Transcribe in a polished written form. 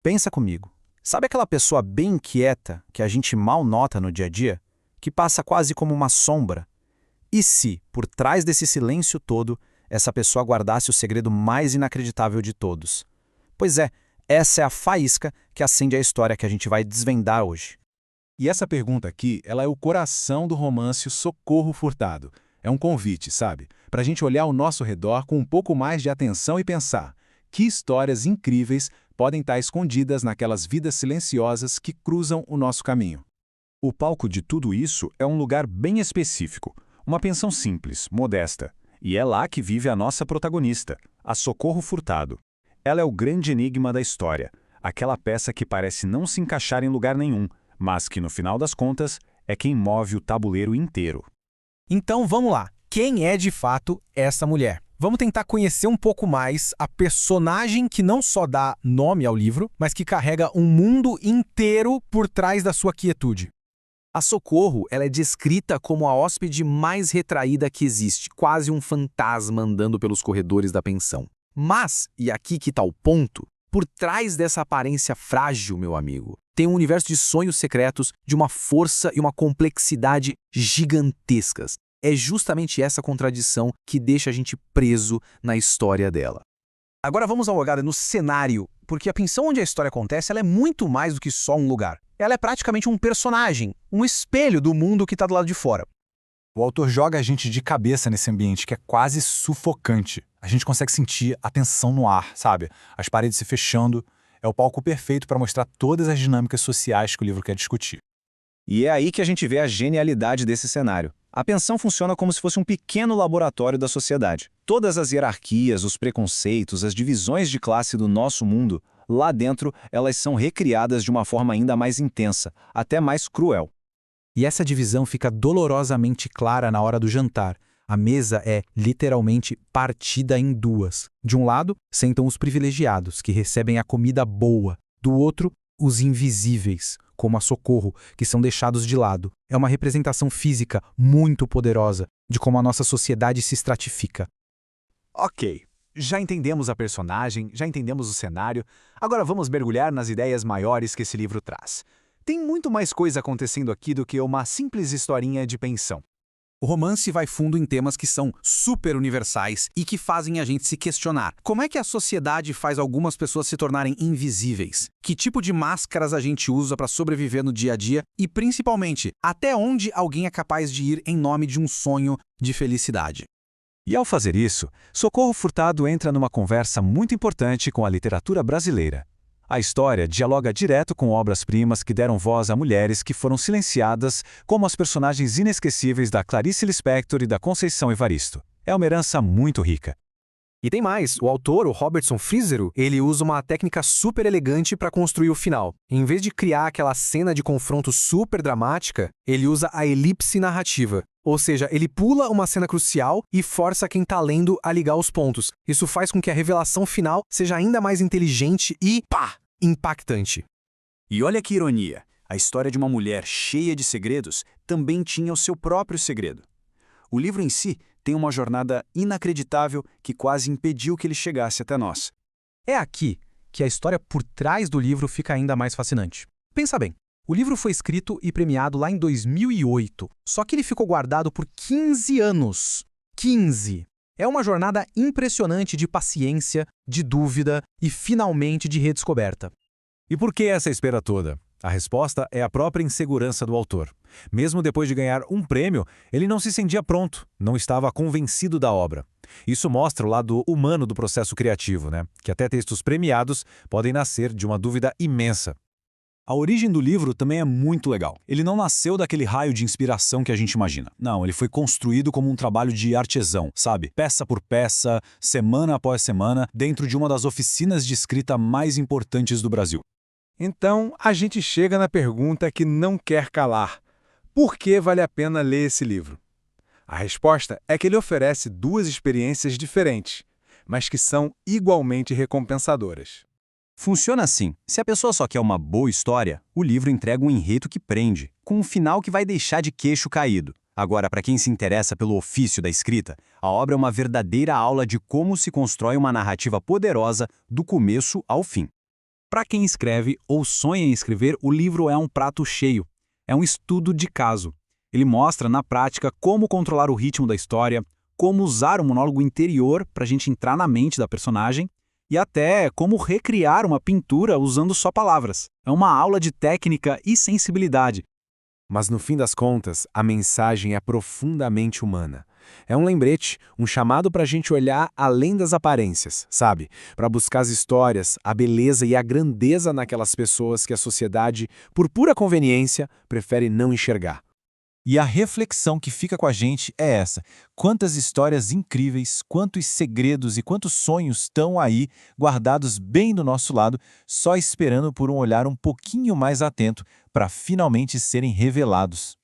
Pensa comigo. Sabe aquela pessoa bem inquieta que a gente mal nota no dia a dia? Que passa quase como uma sombra? E se, por trás desse silêncio todo, essa pessoa guardasse o segredo mais inacreditável de todos? Pois é, essa é a faísca que acende a história que a gente vai desvendar hoje. E essa pergunta aqui, ela é o coração do romance Socorro Furtado. É um convite, sabe? Para a gente olhar ao nosso redor com um pouco mais de atenção e pensar que histórias incríveis podem estar escondidas naquelas vidas silenciosas que cruzam o nosso caminho. O palco de tudo isso é um lugar bem específico, uma pensão simples, modesta. E é lá que vive a nossa protagonista, a Socorro Furtado. Ela é o grande enigma da história, aquela peça que parece não se encaixar em lugar nenhum, mas que, no final das contas, é quem move o tabuleiro inteiro. Então vamos lá, quem é de fato essa mulher? Vamos tentar conhecer um pouco mais a personagem que não só dá nome ao livro, mas que carrega um mundo inteiro por trás da sua quietude. A Socorro, ela é descrita como a hóspede mais retraída que existe, quase um fantasma andando pelos corredores da pensão. Mas, e aqui que está o ponto, por trás dessa aparência frágil, meu amigo, tem um universo de sonhos secretos, de uma força e uma complexidade gigantescas. É justamente essa contradição que deixa a gente preso na história dela. Agora vamos dar uma olhada no cenário, porque a pensão onde a história acontece ela é muito mais do que só um lugar. Ela é praticamente um personagem, um espelho do mundo que está do lado de fora. O autor joga a gente de cabeça nesse ambiente que é quase sufocante. A gente consegue sentir a tensão no ar, sabe? As paredes se fechando. É o palco perfeito para mostrar todas as dinâmicas sociais que o livro quer discutir. E é aí que a gente vê a genialidade desse cenário. A pensão funciona como se fosse um pequeno laboratório da sociedade. Todas as hierarquias, os preconceitos, as divisões de classe do nosso mundo, lá dentro, elas são recriadas de uma forma ainda mais intensa, até mais cruel. E essa divisão fica dolorosamente clara na hora do jantar. A mesa é, literalmente, partida em duas. De um lado, sentam os privilegiados, que recebem a comida boa. Do outro, os invisíveis, como a Socorro, que são deixados de lado. É uma representação física muito poderosa de como a nossa sociedade se estratifica. Ok, já entendemos a personagem, já entendemos o cenário, agora vamos mergulhar nas ideias maiores que esse livro traz. Tem muito mais coisa acontecendo aqui do que uma simples historinha de pensão. O romance vai fundo em temas que são super universais e que fazem a gente se questionar. Como é que a sociedade faz algumas pessoas se tornarem invisíveis? Que tipo de máscaras a gente usa para sobreviver no dia a dia? E, principalmente, até onde alguém é capaz de ir em nome de um sonho de felicidade? E ao fazer isso, Socorro Furtado entra numa conversa muito importante com a literatura brasileira. A história dialoga direto com obras-primas que deram voz a mulheres que foram silenciadas, como as personagens inesquecíveis da Clarice Lispector e da Conceição Evaristo. É uma herança muito rica. E tem mais, o autor, o Robertson Frízero, ele usa uma técnica super elegante para construir o final. Em vez de criar aquela cena de confronto super dramática, ele usa a elipse narrativa. Ou seja, ele pula uma cena crucial e força quem está lendo a ligar os pontos. Isso faz com que a revelação final seja ainda mais inteligente e, pá, impactante. E olha que ironia, a história de uma mulher cheia de segredos também tinha o seu próprio segredo. O livro em si tem uma jornada inacreditável que quase impediu que ele chegasse até nós. É aqui que a história por trás do livro fica ainda mais fascinante. Pensa bem, o livro foi escrito e premiado lá em 2008, só que ele ficou guardado por 15 anos. 15! É uma jornada impressionante de paciência, de dúvida e, finalmente, de redescoberta. E por que essa espera toda? A resposta é a própria insegurança do autor. Mesmo depois de ganhar um prêmio, ele não se sentia pronto, não estava convencido da obra. Isso mostra o lado humano do processo criativo, né? Que até textos premiados podem nascer de uma dúvida imensa. A origem do livro também é muito legal. Ele não nasceu daquele raio de inspiração que a gente imagina. Não, ele foi construído como um trabalho de artesão, sabe? Peça por peça, semana após semana, dentro de uma das oficinas de escrita mais importantes do Brasil. Então, a gente chega na pergunta que não quer calar. Por que vale a pena ler esse livro? A resposta é que ele oferece duas experiências diferentes, mas que são igualmente recompensadoras. Funciona assim. Se a pessoa só quer uma boa história, o livro entrega um enredo que prende, com um final que vai deixar de queixo caído. Agora, para quem se interessa pelo ofício da escrita, a obra é uma verdadeira aula de como se constrói uma narrativa poderosa do começo ao fim. Para quem escreve ou sonha em escrever, o livro é um prato cheio. É um estudo de caso. Ele mostra, na prática, como controlar o ritmo da história, como usar o monólogo interior para a gente entrar na mente da personagem e até como recriar uma pintura usando só palavras. É uma aula de técnica e sensibilidade. Mas no fim das contas, a mensagem é profundamente humana. É um lembrete, um chamado para a gente olhar além das aparências, sabe? Para buscar as histórias, a beleza e a grandeza naquelas pessoas que a sociedade, por pura conveniência, prefere não enxergar. E a reflexão que fica com a gente é essa: quantas histórias incríveis, quantos segredos e quantos sonhos estão aí, guardados bem do nosso lado, só esperando por um olhar um pouquinho mais atento para finalmente serem revelados.